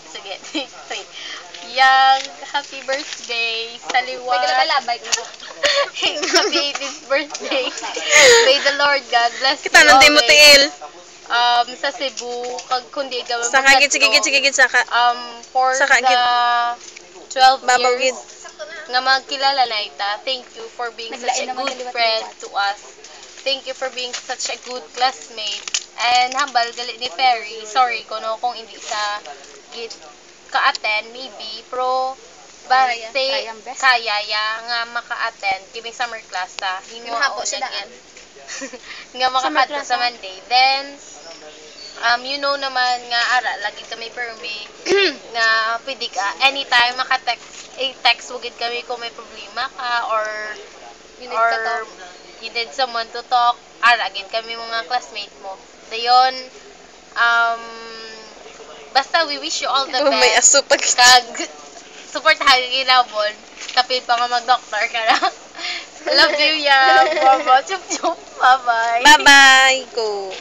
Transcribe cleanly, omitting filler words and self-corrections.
Sige, three. Yang happy birthday sa liwat. Happy 18th birthday. May the Lord God bless Kita you nanti mo always. tiil. Sa Cebu, kag kundi ka Saka gid sige saka. for Saka the 12 Babaw years gid. nga magkilala na ita. Thank you for being such a good friend to us. Thank you for being such a good classmate. And hambal gali ni Ferry. Sorry kung hindi sa git ka-attend maybe pero basta kaya ya nga maka-attend kimi summer class ta. Hinahapo siya daan. Nga makakadto sa Monday. Then you know naman nga ara lagi kami permi nga pwede ka anytime maka-text text wagid kami kung may problema ka or you need someone to talk ara gid kami mga classmate mo dayon basta we wish you all the best May aso pag kag support hagilabon kapil pa nga mag-doctor ka na. Love you ya. Mama. Chup chup. Bye bye. Bye-bye. Go.